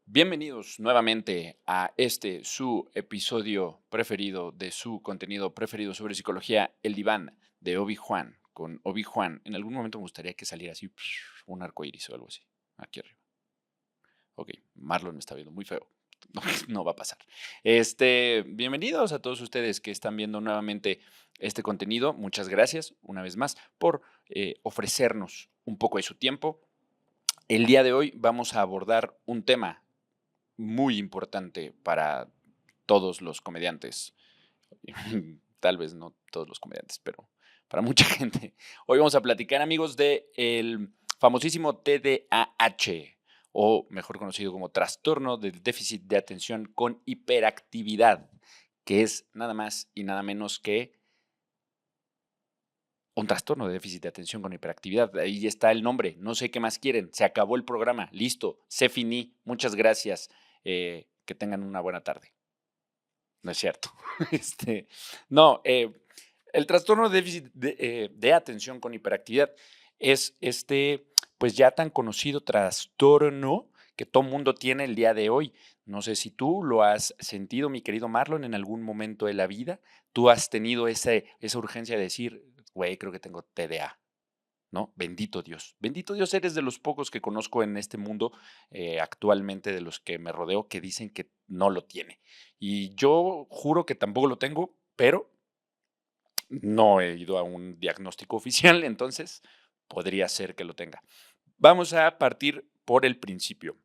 Bienvenidos nuevamente a su episodio preferido de su contenido preferido sobre psicología, El Diván de Obi-Juan, con Obi-Juan. En algún momento me gustaría que saliera así un arco iris o algo así, aquí arriba. Ok, Marlon me está viendo muy feo. No, no va a pasar. Bienvenidos a todos ustedes que están viendo nuevamente este contenido. Muchas gracias una vez más por ofrecernos un poco de su tiempo. El día de hoy vamos a abordar un tema muy importante para todos los comediantes. Tal vez no todos los comediantes, pero para mucha gente. Hoy vamos a platicar, amigos, de el famosísimo TDAH, o mejor conocido como trastorno del déficit de atención con hiperactividad, que es nada más y nada menos que un trastorno de déficit de atención con hiperactividad. Ahí está el nombre. No sé qué más quieren. Se acabó el programa. Listo. Se finí. Muchas gracias. Que tengan una buena tarde. No es cierto. Este, no, el trastorno de déficit de atención con hiperactividad es pues ya tan conocido trastorno que todo mundo tiene el día de hoy. No sé si tú lo has sentido, mi querido Marlon, en algún momento de la vida. Tú has tenido esa urgencia de decir, güey, creo que tengo TDA. ¿No? Bendito Dios. Bendito Dios, eres de los pocos que conozco en este mundo actualmente, de los que me rodeo, que dicen que no lo tiene. Y yo juro que tampoco lo tengo, pero no he ido a un diagnóstico oficial, entonces podría ser que lo tenga. Vamos a partir por el principio.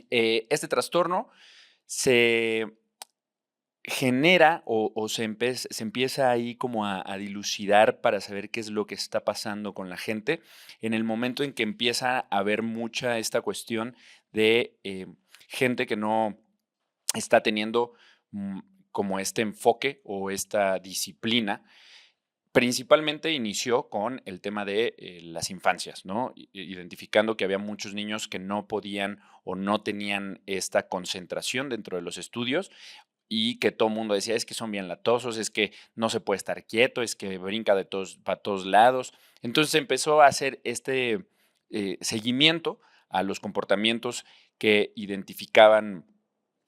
Este trastorno se genera o se empieza ahí como a dilucidar para saber qué es lo que está pasando con la gente en el momento en que empieza a haber mucha esta cuestión de gente que no está teniendo mm, como este enfoque o esta disciplina. Principalmente inició con el tema de las infancias, ¿no? Identificando que había muchos niños que no podían o no tenían esta concentración dentro de los estudios y que todo el mundo decía, es que son bien latosos, es que no se puede estar quieto, es que brinca de todos, para todos lados. Entonces empezó a hacer este seguimiento a los comportamientos que identificaban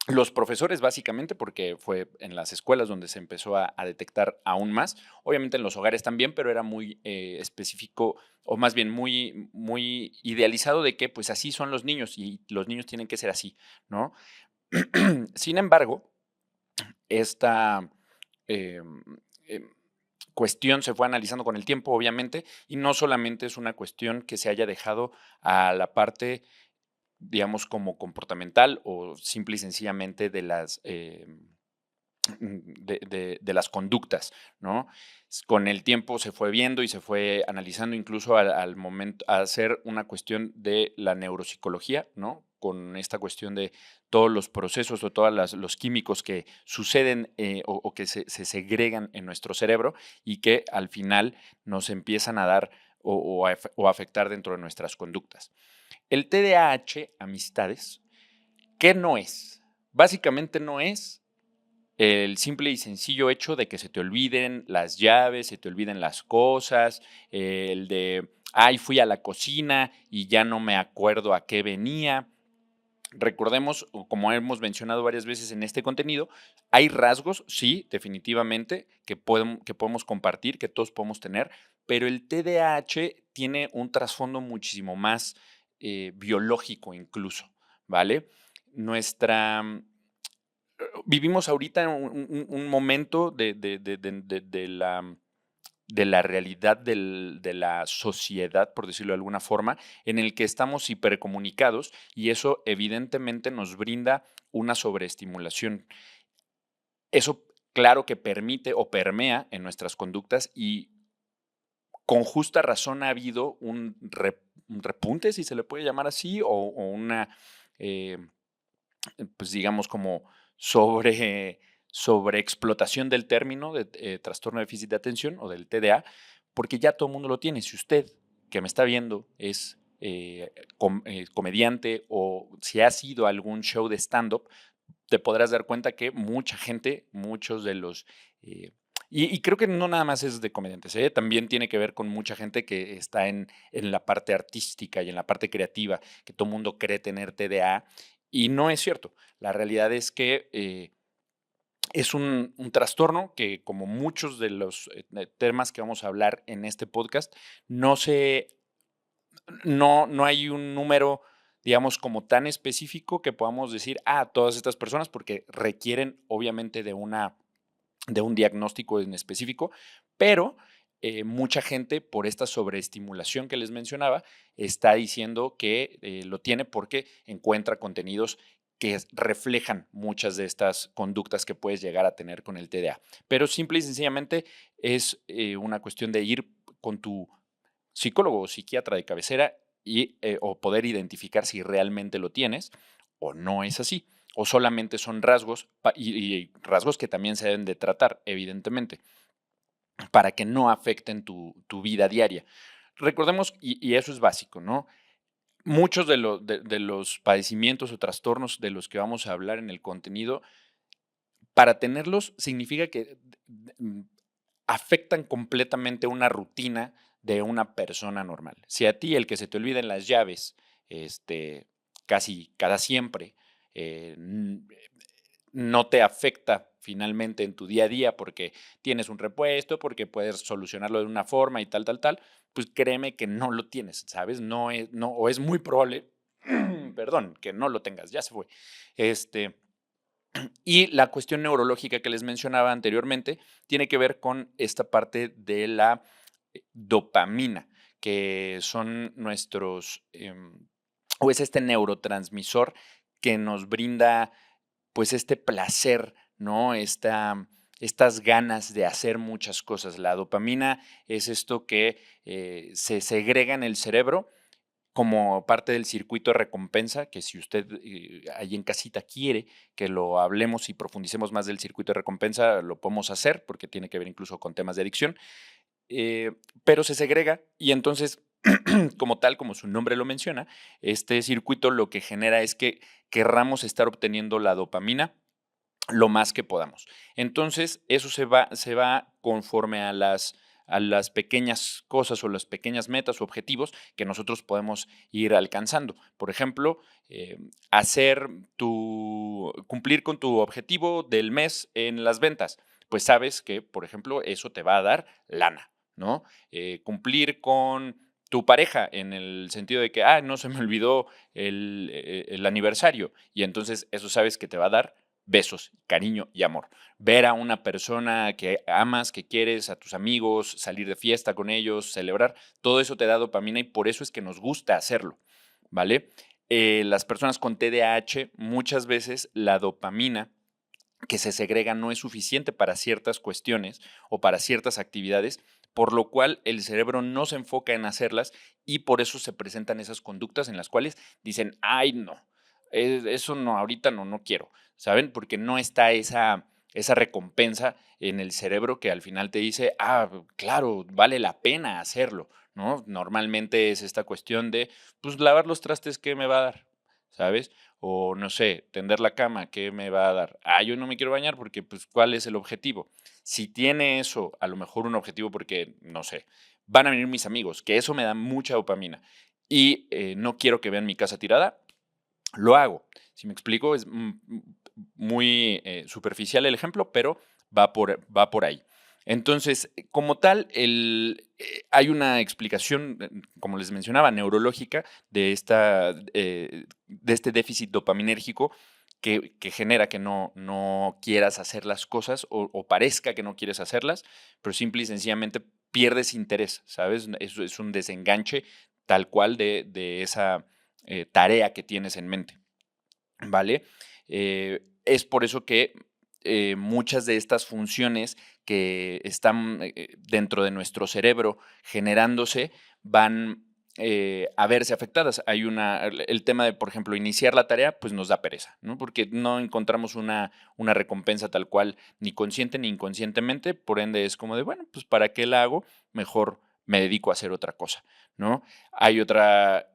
los profesores, básicamente, porque fue en las escuelas donde se empezó a detectar aún más. Obviamente en los hogares también, pero era muy específico, o más bien muy idealizado de que pues así son los niños y los niños tienen que ser así, ¿no? Sin embargo, esta em, em, cuestión se fue analizando con el tiempo, obviamente, y no solamente es una cuestión que se haya dejado a la parte, digamos, como comportamental o simple y sencillamente de de las conductas, ¿no? Con el tiempo se fue viendo y se fue analizando incluso al momento, a hacer una cuestión de la neuropsicología, ¿no? Con esta cuestión de todos los procesos o todos los químicos que suceden o que se segregan en nuestro cerebro y que al final nos empiezan a dar o afectar dentro de nuestras conductas. El TDAH, amistades, ¿qué no es? Básicamente no es el simple y sencillo hecho de que se te olviden las llaves, se te olviden las cosas, el de, ay, fui a la cocina y ya no me acuerdo a qué venía. Recordemos, o como hemos mencionado varias veces en este contenido, hay rasgos, sí, definitivamente, que podemos compartir, que todos podemos tener, pero el TDAH tiene un trasfondo muchísimo más biológico incluso, ¿vale? Nuestra vivimos ahorita en un momento de la realidad de la sociedad, por decirlo de alguna forma, en el que estamos hipercomunicados y eso evidentemente nos brinda una sobreestimulación. Eso, claro que permite o permea en nuestras conductas y con justa razón ha habido un repunte, si se le puede llamar así, o una, eh, pues digamos como sobre sobreexplotación del término de trastorno de déficit de atención o del TDA, porque ya todo el mundo lo tiene. Si usted que me está viendo es comediante o si has ido a algún show de stand-up, te podrás dar cuenta que mucha gente, muchos de los... y creo que no nada más es de comediantes, también tiene que ver con mucha gente que está en la parte artística y en la parte creativa, que todo el mundo cree tener TDA Y no es cierto. La realidad es que es un trastorno que, como muchos de los temas que vamos a hablar en este podcast, no se no hay un número, digamos, como tan específico que podamos decir, todas estas personas, porque requieren obviamente de un diagnóstico en específico, pero mucha gente, por esta sobreestimulación que les mencionaba, está diciendo que lo tiene porque encuentra contenidos que reflejan muchas de estas conductas que puedes llegar a tener con el TDA. Pero simple y sencillamente es una cuestión de ir con tu psicólogo o psiquiatra de cabecera o poder identificar si realmente lo tienes o no es así, o solamente son rasgos y rasgos que también se deben de tratar, evidentemente, para que no afecten tu vida diaria. Recordemos, y eso es básico, ¿no? Muchos de los padecimientos o trastornos de los que vamos a hablar en el contenido, para tenerlos significa que afectan completamente una rutina de una persona normal. Si a ti el que se te olviden las llaves, casi cada siempre, no te afecta finalmente en tu día a día porque tienes un repuesto, porque puedes solucionarlo de una forma y tal, tal, tal, pues créeme que no lo tienes, ¿sabes? O es muy probable, perdón, que no lo tengas, ya se fue. Y la cuestión neurológica que les mencionaba anteriormente tiene que ver con esta parte de la dopamina, que son o es este neurotransmisor que nos brinda pues este placer, ¿no? Estas ganas de hacer muchas cosas. La dopamina es esto que se segrega en el cerebro como parte del circuito de recompensa, que si usted ahí en casita quiere que lo hablemos y profundicemos más del circuito de recompensa, lo podemos hacer, porque tiene que ver incluso con temas de adicción, eh, pero se segrega y entonces, como tal, como su nombre lo menciona, este circuito lo que genera es que querramos estar obteniendo la dopamina lo más que podamos. Entonces, eso se va conforme a las pequeñas cosas o las pequeñas metas o objetivos que nosotros podemos ir alcanzando. Por ejemplo, eh, cumplir con tu objetivo del mes en las ventas. Pues sabes que, por ejemplo, eso te va a dar lana, ¿no? Cumplir con tu pareja en el sentido de que, no se me olvidó el aniversario y entonces eso sabes que te va a dar besos, cariño y amor. Ver a una persona que amas, que quieres, a tus amigos, salir de fiesta con ellos, celebrar, todo eso te da dopamina y por eso es que nos gusta hacerlo, ¿vale? Las personas con TDAH, muchas veces la dopamina que se segrega no es suficiente para ciertas cuestiones o para ciertas actividades, por lo cual el cerebro no se enfoca en hacerlas y por eso se presentan esas conductas en las cuales dicen, ay, no, eso no, ahorita no, no quiero, ¿saben? Porque no está esa recompensa en el cerebro que al final te dice, claro, vale la pena hacerlo, ¿no? Normalmente es esta cuestión de, pues, lavar los trastes, ¿qué me va a dar? ¿Sabes? O no sé, tender la cama, ¿qué me va a dar? Yo no me quiero bañar porque, pues, ¿cuál es el objetivo? Si tiene eso, a lo mejor un objetivo porque, no sé, van a venir mis amigos, que eso me da mucha dopamina y no quiero que vean mi casa tirada, lo hago. Si me explico, es muy superficial el ejemplo, pero va por ahí. Entonces, como tal, hay una explicación, como les mencionaba, neurológica de este déficit dopaminérgico que genera que no quieras hacer las cosas o parezca que no quieres hacerlas, pero simple y sencillamente pierdes interés, ¿sabes? Eso es un desenganche tal cual de esa tarea que tienes en mente, ¿vale? Es por eso que muchas de estas funciones que están dentro de nuestro cerebro generándose van a verse afectadas. El tema de, por ejemplo, iniciar la tarea, pues nos da pereza, ¿no? Porque no encontramos una recompensa tal cual, ni consciente ni inconscientemente, por ende es como de, bueno, pues ¿para qué la hago? Mejor me dedico a hacer otra cosa, ¿no? Hay otra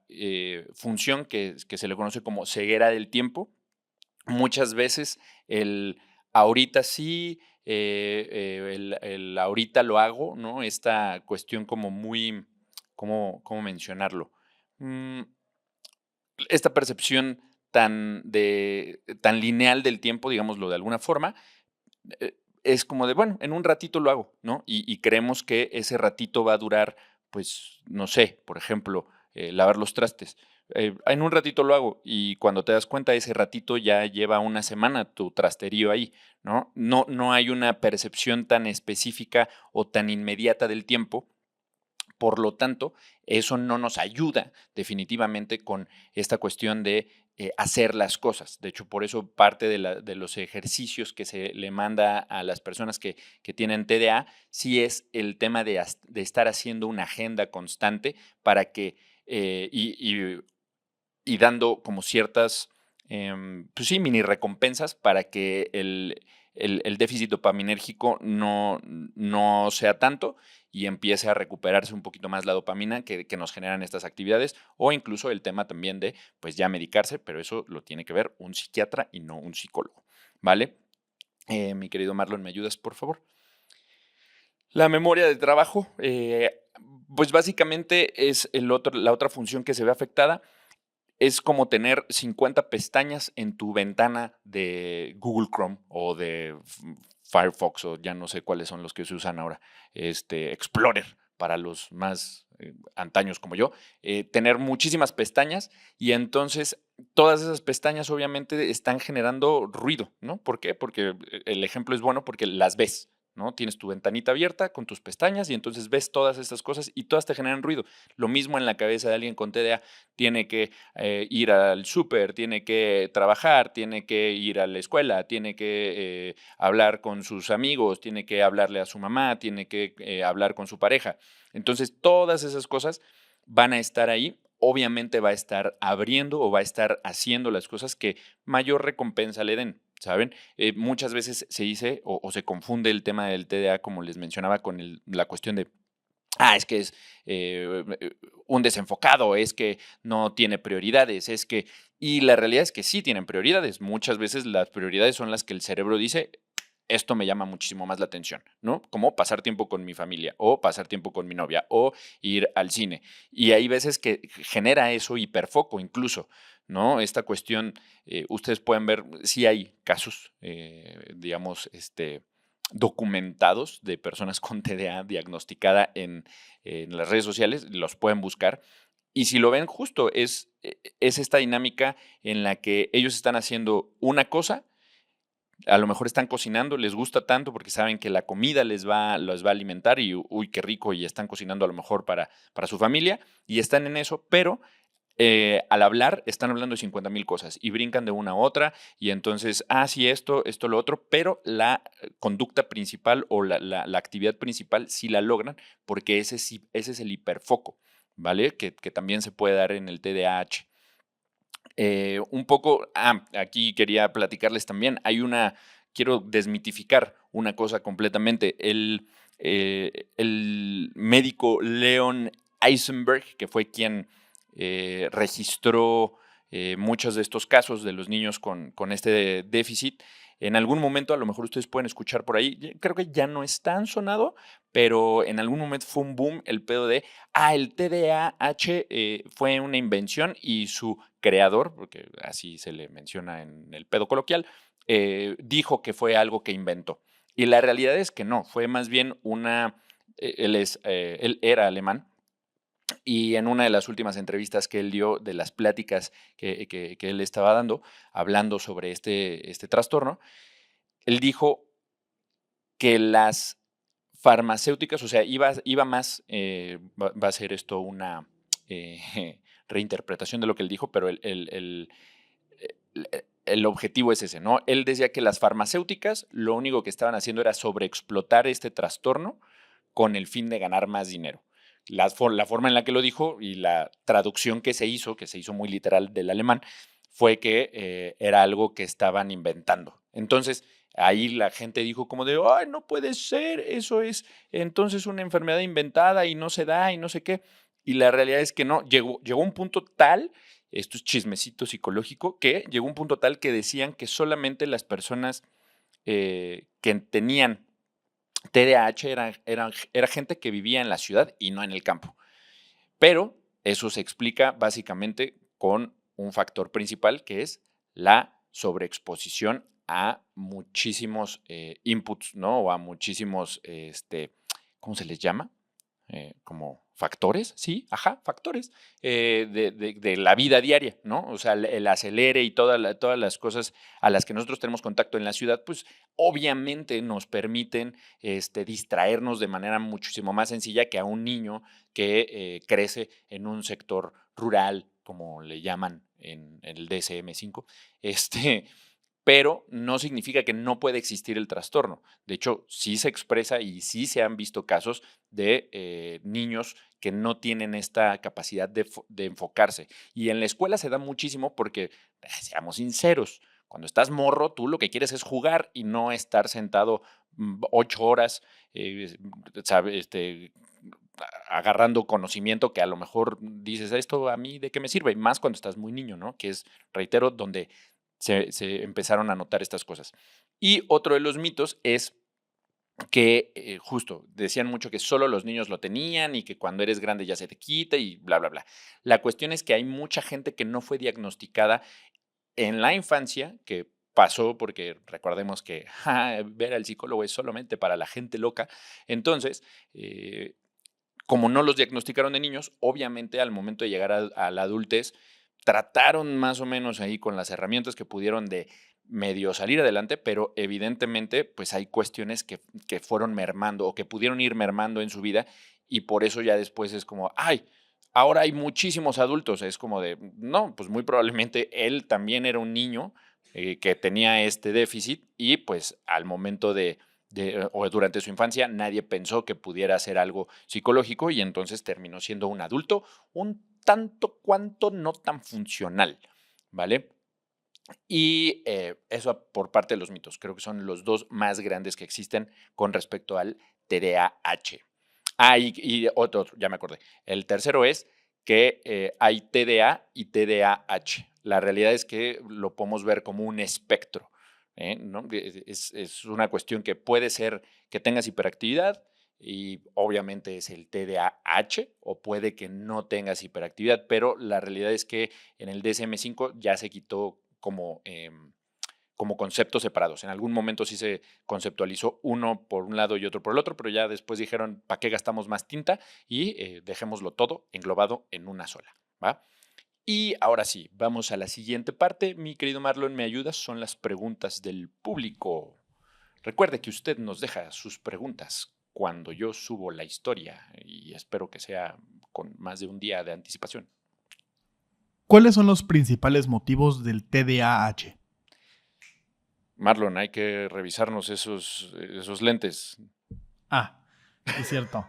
función que se le conoce como ceguera del tiempo. Muchas veces el ahorita sí, el ahorita lo hago, ¿no? Esta cuestión como muy, ¿cómo mencionarlo? Mm, Esta percepción tan lineal del tiempo, digámoslo de alguna forma, es como de, bueno, en un ratito lo hago, ¿no? Y creemos que ese ratito va a durar, pues, no sé, por ejemplo, lavar los trastes. En un ratito lo hago y cuando te das cuenta, ese ratito ya lleva una semana tu trasterío ahí, ¿no? No hay una percepción tan específica o tan inmediata del tiempo. Por lo tanto, eso no nos ayuda definitivamente con esta cuestión de hacer las cosas. De hecho, por eso parte de los ejercicios que se le manda a las personas que tienen TDA, sí es el tema de estar haciendo una agenda constante para que, y dando como ciertas, pues sí, mini recompensas para que el déficit dopaminérgico no sea tanto y empiece a recuperarse un poquito más la dopamina que nos generan estas actividades, o incluso el tema también de, pues ya medicarse, pero eso lo tiene que ver un psiquiatra y no un psicólogo, ¿vale? Mi querido Marlon, ¿me ayudas, por favor? La memoria de trabajo, pues básicamente es la otra función que se ve afectada. Es como tener 50 pestañas en tu ventana de Google Chrome o de Firefox, o ya no sé cuáles son los que se usan ahora, Explorer para los más antaños como yo, tener muchísimas pestañas y entonces todas esas pestañas obviamente están generando ruido, ¿no? ¿Por qué? Porque el ejemplo es bueno porque las ves, ¿no? Tienes tu ventanita abierta con tus pestañas y entonces ves todas estas cosas y todas te generan ruido. Lo mismo en la cabeza de alguien con TDA, tiene que ir al súper, tiene que trabajar, tiene que ir a la escuela, tiene que hablar con sus amigos, tiene que hablarle a su mamá, tiene que hablar con su pareja. Entonces, todas esas cosas van a estar ahí. Obviamente va a estar abriendo o va a estar haciendo las cosas que mayor recompensa le den, ¿saben? Muchas veces se dice o se confunde el tema del TDA, como les mencionaba, con la cuestión de es que es un desenfocado, es que no tiene prioridades, es que... Y la realidad es que sí tienen prioridades. Muchas veces las prioridades son las que el cerebro dice, esto me llama muchísimo más la atención, ¿no? Como pasar tiempo con mi familia o pasar tiempo con mi novia o ir al cine. Y hay veces que genera eso hiperfoco incluso, ¿no? Esta cuestión, ustedes pueden ver, sí hay casos, digamos, documentados de personas con TDA diagnosticada en las redes sociales, los pueden buscar. Y si lo ven justo, es esta dinámica en la que ellos están haciendo una cosa, a lo mejor están cocinando, les gusta tanto porque saben que la comida los va a alimentar y, uy, qué rico, y están cocinando a lo mejor para su familia y están en eso, pero al hablar, están hablando de 50,000 cosas y brincan de una a otra y entonces, sí, esto, lo otro, pero la conducta principal o la actividad principal sí la logran porque ese es el hiperfoco, ¿vale? Que también se puede dar en el TDAH. Un poco, aquí quería platicarles también, quiero desmitificar una cosa completamente. El médico Leon Eisenberg, que fue quien registró muchos de estos casos de los niños con este déficit, en algún momento, a lo mejor ustedes pueden escuchar por ahí, creo que ya no es tan sonado, pero en algún momento fue un boom el pedo de, el TDAH fue una invención y su creador, porque así se le menciona en el pedo coloquial, dijo que fue algo que inventó. Y la realidad es que no, fue más bien él era alemán, y en una de las últimas entrevistas que él dio, de las pláticas que él estaba dando, hablando sobre este trastorno, él dijo que las farmacéuticas, o sea, iba más, va a ser esto una reinterpretación de lo que él dijo, pero el objetivo es ese, ¿no? Él decía que las farmacéuticas lo único que estaban haciendo era sobreexplotar este trastorno con el fin de ganar más dinero. La forma en la que lo dijo y la traducción que se hizo muy literal del alemán, fue que era algo que estaban inventando. Entonces, ahí la gente dijo como de, ay, no puede ser, eso es entonces una enfermedad inventada y no se da y no sé qué. Y la realidad es que no, llegó un punto tal, esto es chismecito psicológico, que llegó un punto tal que decían que solamente las personas que tenían TDAH era gente que vivía en la ciudad y no en el campo. Pero eso se explica básicamente con un factor principal que es la sobreexposición a muchísimos inputs, ¿no? O a muchísimos, ¿cómo se les llama? Como factores, sí, ajá, factores de la vida diaria, ¿no? O sea, el acelere y todas las cosas a las que nosotros tenemos contacto en la ciudad, pues obviamente nos permiten distraernos de manera muchísimo más sencilla que a un niño que crece en un sector rural, como le llaman en el DSM-5, pero no significa que no puede existir el trastorno. De hecho, sí se expresa y sí se han visto casos de niños que no tienen esta capacidad de enfocarse. Y en la escuela se da muchísimo porque, seamos sinceros, cuando estás morro, tú lo que quieres es jugar y no estar sentado 8 horas, agarrando conocimiento que a lo mejor dices, ¿esto a mí de qué me sirve? Y más cuando estás muy niño, ¿no? Que es, reitero, donde se empezaron a notar estas cosas. Y otro de los mitos es que justo decían mucho que solo los niños lo tenían y que cuando eres grande ya se te quita y bla, bla, bla. La cuestión es que hay mucha gente que no fue diagnosticada en la infancia, que pasó porque recordemos que ver al psicólogo es solamente para la gente loca. Entonces, como no los diagnosticaron de niños, obviamente al momento de llegar a la adultez, trataron más o menos ahí con las herramientas que pudieron de medio salir adelante, pero evidentemente pues hay cuestiones que fueron mermando o que pudieron ir mermando en su vida y por eso ya después es como, ay, ahora hay muchísimos adultos, es como de, no, pues muy probablemente él también era un niño que tenía este déficit y pues al momento o durante su infancia nadie pensó que pudiera ser algo psicológico y entonces terminó siendo un adulto un tanto cuanto no tan funcional, ¿vale? Y eso por parte de los mitos, creo que son los dos más grandes que existen con respecto al TDAH. Ah, y otro, ya me acordé. El tercero es que hay TDA y TDAH. La realidad es que lo podemos ver como un espectro. ¿No? Es una cuestión que puede ser que tengas hiperactividad y obviamente es el TDAH o puede que no tengas hiperactividad, pero la realidad es que en el DSM-5 ya se quitó como conceptos separados. En algún momento sí se conceptualizó uno por un lado y otro por el otro, pero ya después dijeron, ¿para qué gastamos más tinta? Y dejémoslo todo englobado en una sola, ¿va? Y ahora sí, vamos a la siguiente parte. Mi querido Marlon, ¿me ayudas? Son las preguntas del público. Recuerde que usted nos deja sus preguntas cuando yo subo la historia y espero que sea con más de un día de anticipación. ¿Cuáles son los principales motivos del TDAH? Marlon, hay que revisarnos esos lentes. Ah, es cierto.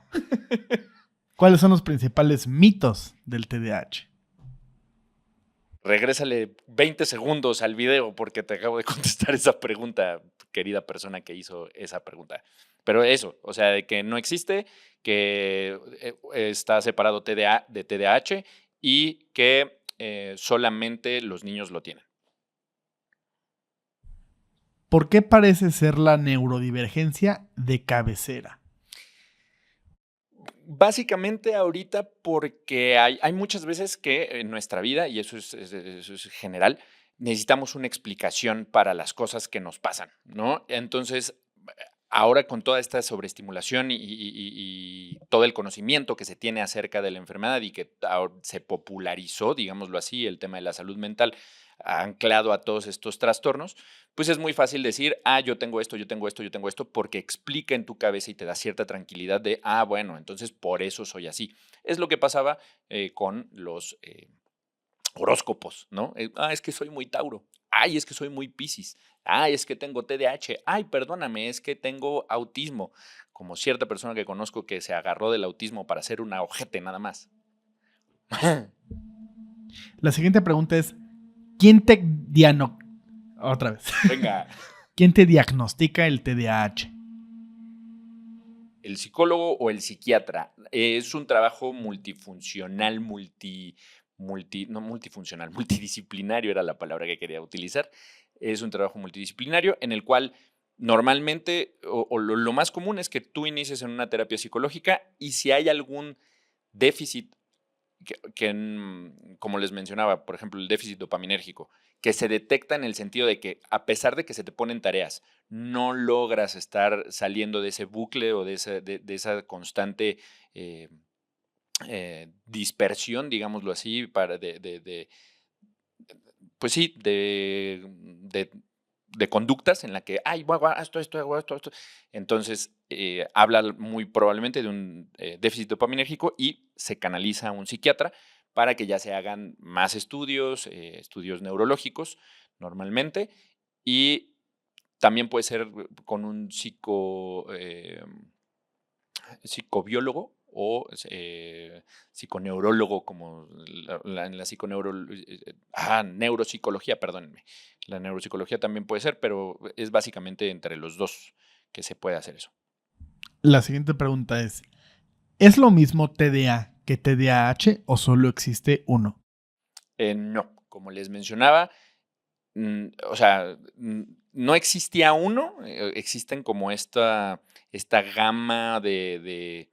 ¿Cuáles son los principales mitos del TDAH? Regrésale 20 segundos al video porque te acabo de contestar esa pregunta, querida persona que hizo esa pregunta. Pero eso, o sea, de que no existe, que está separado TDA de TDAH y que solamente los niños lo tienen. ¿Por qué parece ser la neurodivergencia de cabecera? Básicamente ahorita porque hay muchas veces que en nuestra vida, y eso es general, necesitamos una explicación para las cosas que nos pasan, ¿no? Entonces, ahora con toda esta sobreestimulación y todo el conocimiento que se tiene acerca de la enfermedad y que se popularizó, digámoslo así, el tema de la salud mental anclado a todos estos trastornos, pues es muy fácil decir, yo tengo esto, yo tengo esto, yo tengo esto, porque explica en tu cabeza y te da cierta tranquilidad de, bueno, entonces por eso soy así. Es lo que pasaba con los horóscopos, ¿no? Es que soy muy Tauro. Ay, es que soy muy Piscis. Ay, es que tengo TDAH. Ay, perdóname, es que tengo autismo. Como cierta persona que conozco que se agarró del autismo para hacer una ojete nada más. La siguiente pregunta es, ¿quién te Otra vez. Venga. ¿Quién te diagnostica el TDAH? ¿El psicólogo o el psiquiatra? Es un trabajo multifuncional, no multifuncional, multidisciplinario era la palabra que quería utilizar. Es un trabajo multidisciplinario en el cual normalmente, o lo más común es que tú inicies en una terapia psicológica y si hay algún déficit como les mencionaba, por ejemplo, el déficit dopaminérgico, que se detecta en el sentido de que a pesar de que se te ponen tareas, no logras estar saliendo de ese bucle o de esa constante eh, dispersión, digámoslo así, pues sí, de conductas en la que, ay, voy a esto, hago esto. Entonces, habla muy probablemente de un déficit dopaminérgico y se canaliza a un psiquiatra para que ya se hagan más estudios, estudios neurológicos normalmente, y también puede ser con un psicobiólogo o psiconeurólogo, como en la neuropsicología, perdónenme. La neuropsicología también puede ser, pero es básicamente entre los dos que se puede hacer eso. La siguiente pregunta ¿es lo mismo TDA que TDAH o solo existe uno? No, como les mencionaba, o sea, no existía uno, existen como esta gama de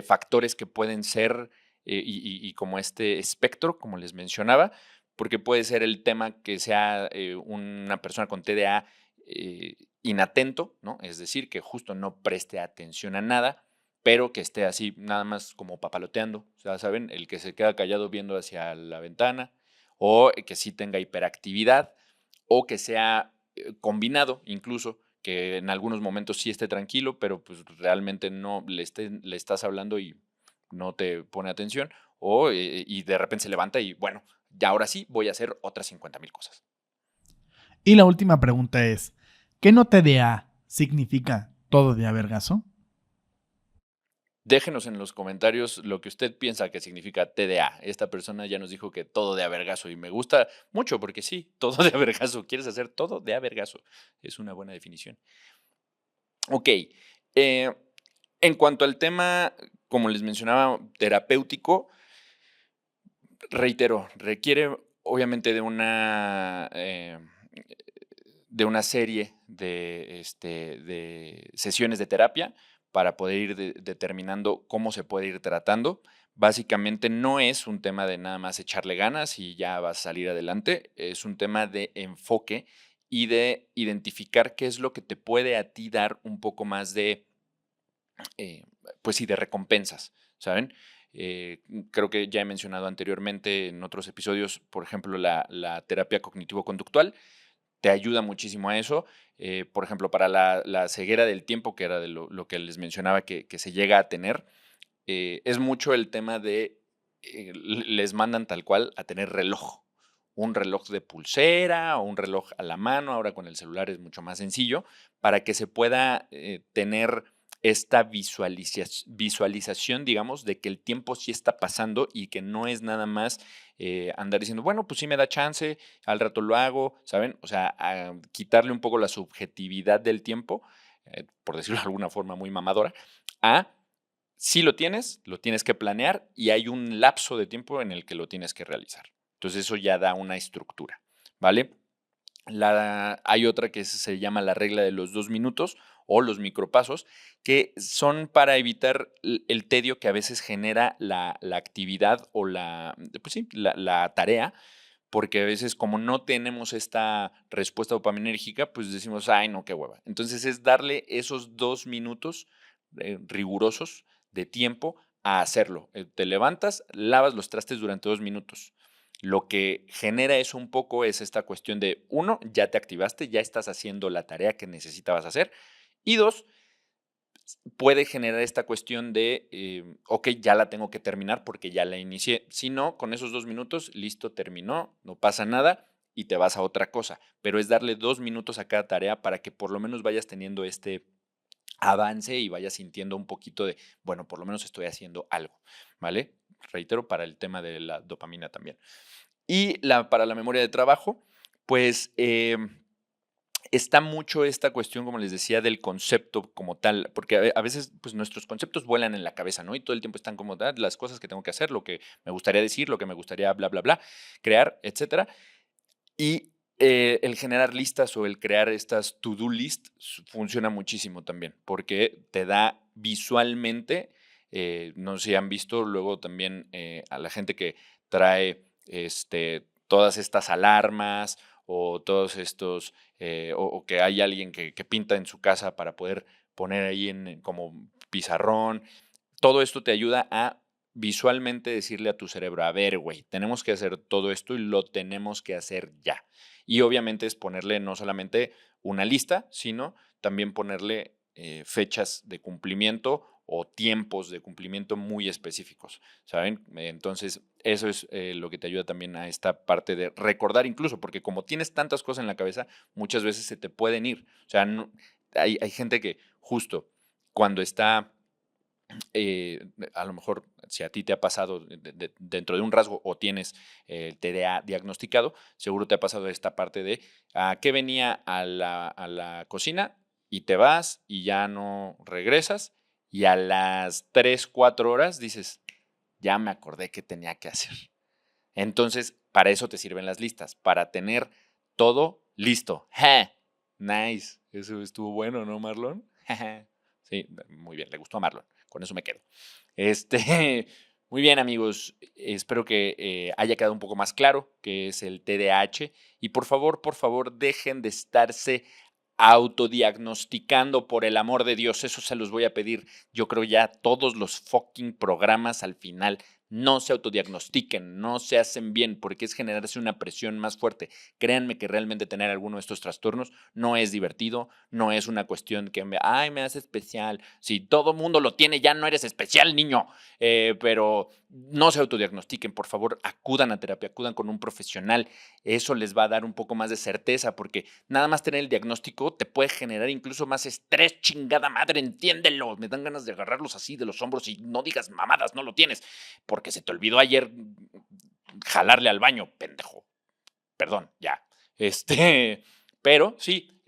factores que pueden ser y como este espectro, como les mencionaba, porque puede ser el tema que sea una persona con TDA inatento, ¿no? Es decir, que justo no preste atención a nada, pero que esté así nada más como papaloteando, o sea, ¿saben? El que se queda callado viendo hacia la ventana o que sí tenga hiperactividad o que sea combinado incluso, que en algunos momentos sí esté tranquilo, pero pues realmente no le estás hablando y no te pone atención, y de repente se levanta y bueno, ya ahora sí voy a hacer otras 50,000 cosas. Y la última pregunta ¿qué no TDA significa todo de avergazo? Déjenos en los comentarios lo que usted piensa que significa TDA. Esta persona ya nos dijo que todo de a vergazo y me gusta mucho porque sí, todo de a vergazo. ¿Quieres hacer todo de a vergazo? Es una buena definición. Ok, en cuanto al tema, como les mencionaba, terapéutico, reitero, requiere obviamente de una serie de sesiones de terapia para poder ir determinando cómo se puede ir tratando. Básicamente no es un tema de nada más echarle ganas y ya vas a salir adelante, es un tema de enfoque y de identificar qué es lo que te puede a ti dar un poco más eh, pues sí, de recompensas, ¿saben? Creo que ya he mencionado anteriormente en otros episodios, por ejemplo, la terapia cognitivo-conductual te ayuda muchísimo a eso. Por ejemplo, para la ceguera del tiempo, que era de lo que les mencionaba que se llega a tener, es mucho el tema de, les mandan tal cual a tener reloj, un reloj de pulsera o un reloj a la mano, ahora con el celular es mucho más sencillo, para que se pueda tener esta visualización, digamos, de que el tiempo sí está pasando y que no es nada más andar diciendo, bueno, pues sí me da chance, al rato lo hago, ¿saben? O sea, a quitarle un poco la subjetividad del tiempo, por decirlo de alguna forma muy mamadora, a si lo tienes que planear y hay un lapso de tiempo en el que lo tienes que realizar. Entonces eso ya da una estructura, ¿vale? Hay otra que se llama la regla de los 2 minutos o los micropasos, que son para evitar el tedio que a veces genera la actividad o pues sí, la tarea, porque a veces como no tenemos esta respuesta dopaminérgica, pues decimos, ay, no, qué hueva. Entonces es darle esos 2 minutos rigurosos de tiempo a hacerlo. Te levantas, lavas los trastes durante 2 minutos. Lo que genera eso un poco es esta cuestión de, uno, ya te activaste, ya estás haciendo la tarea que necesitabas hacer. Y dos, puede generar esta cuestión de, ok, ya la tengo que terminar porque ya la inicié. Si no, con esos 2 minutos, listo, terminó, no pasa nada y te vas a otra cosa. Pero es darle 2 minutos a cada tarea para que por lo menos vayas teniendo este avance y vayas sintiendo un poquito de, bueno, por lo menos estoy haciendo algo, ¿vale? Reitero, para el tema de la dopamina también. Y para la memoria de trabajo, pues está mucho esta cuestión, como les decía, del concepto como tal, porque a veces pues nuestros conceptos vuelan en la cabeza, ¿no? Y todo el tiempo están como las cosas que tengo que hacer, lo que me gustaría decir, lo que me gustaría bla, bla, bla, crear, etcétera. Y el generar listas o el crear estas to-do list funciona muchísimo también, porque te da visualmente No sé si han visto luego también a la gente que trae todas estas alarmas o todos estos, o que hay alguien que pinta en su casa para poder poner ahí como pizarrón. Todo esto te ayuda a visualmente decirle a tu cerebro, a ver, güey, tenemos que hacer todo esto y lo tenemos que hacer ya. Y obviamente es ponerle no solamente una lista, sino también ponerle fechas de cumplimiento o tiempos de cumplimiento muy específicos, ¿saben? Entonces, eso es lo que te ayuda también a esta parte de recordar incluso, porque como tienes tantas cosas en la cabeza, muchas veces se te pueden ir. O sea, hay gente que justo cuando está a lo mejor si a ti te ha pasado dentro de un rasgo o tienes el TDA diagnosticado, seguro te ha pasado esta parte de a qué venía a la cocina y te vas y ya no regresas y a las 3 4 horas dices, ya me acordé que tenía que hacer. Entonces, para eso te sirven las listas, para tener todo listo. ¡Ja! Nice. Eso estuvo bueno, ¿no, Marlon? Sí, muy bien, le gustó a Marlon. Con eso me quedo. Muy bien, amigos. Espero que haya quedado un poco más claro qué es el TDAH. Y por favor, dejen de estarse autodiagnosticando, por el amor de Dios. Eso se los voy a pedir. Yo creo ya todos los fucking programas al final. No se autodiagnostiquen, no se hacen bien, porque es generarse una presión más fuerte. Créanme que realmente tener alguno de estos trastornos no es divertido, no es una cuestión que me hace especial. Si todo mundo lo tiene, ya no eres especial, niño. Pero no se autodiagnostiquen, por favor, acudan a terapia, acudan con un profesional. Eso les va a dar un poco más de certeza, porque nada más tener el diagnóstico te puede generar incluso más estrés, chingada madre, entiéndelo. Me dan ganas de agarrarlos así de los hombros y no digas mamadas, no lo tienes, porque se te olvidó ayer jalarle al baño, pendejo. Perdón, ya. Pero sí,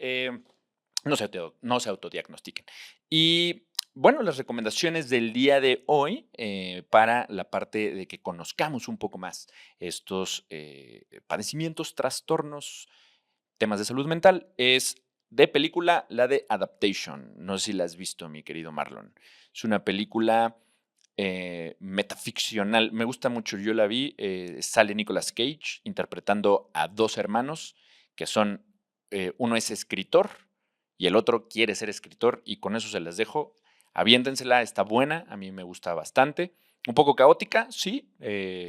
no se autodiagnostiquen. Y bueno, las recomendaciones del día de hoy para la parte de que conozcamos un poco más estos padecimientos, trastornos, temas de salud mental, es de película la de Adaptation. No sé si la has visto, mi querido Marlon. Es una película metaficcional. Me gusta mucho, yo la vi. Sale Nicolas Cage interpretando a dos hermanos que son, uno es escritor y el otro quiere ser escritor, y con eso se las dejo. Aviéntensela, está buena, a mí me gusta bastante. Un poco caótica, sí.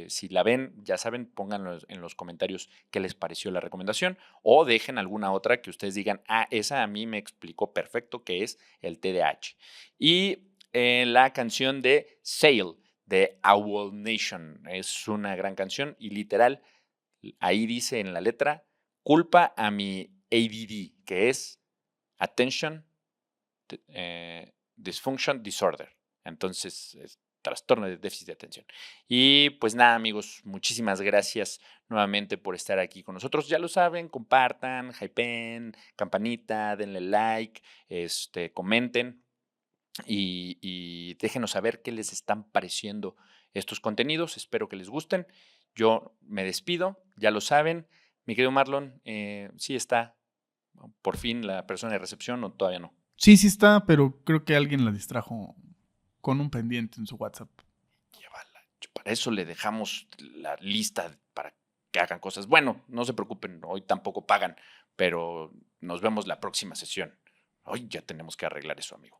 Si la ven, ya saben, pónganlo en los comentarios qué les pareció la recomendación, o dejen alguna otra que ustedes digan, esa a mí me explicó perfecto qué es el TDAH. Y la canción de Sail de Owl Nation es una gran canción y literal, ahí dice en la letra, culpa a mi ADD, que es Attention Dysfunction Disorder. Entonces, es trastorno de déficit de atención. Y pues nada, amigos, muchísimas gracias nuevamente por estar aquí con nosotros. Ya lo saben, compartan, hypen, campanita, denle like, comenten y déjenos saber qué les están pareciendo estos contenidos. Espero que les gusten. Yo me despido, ya lo saben. Mi querido Marlon, sí está por fin la persona de recepción o todavía no. Sí, sí está, pero creo que alguien la distrajo con un pendiente en su WhatsApp. Llévala. Para eso le dejamos la lista para que hagan cosas. Bueno, no se preocupen, hoy tampoco pagan, pero nos vemos la próxima sesión. Hoy ya tenemos que arreglar eso, amigo.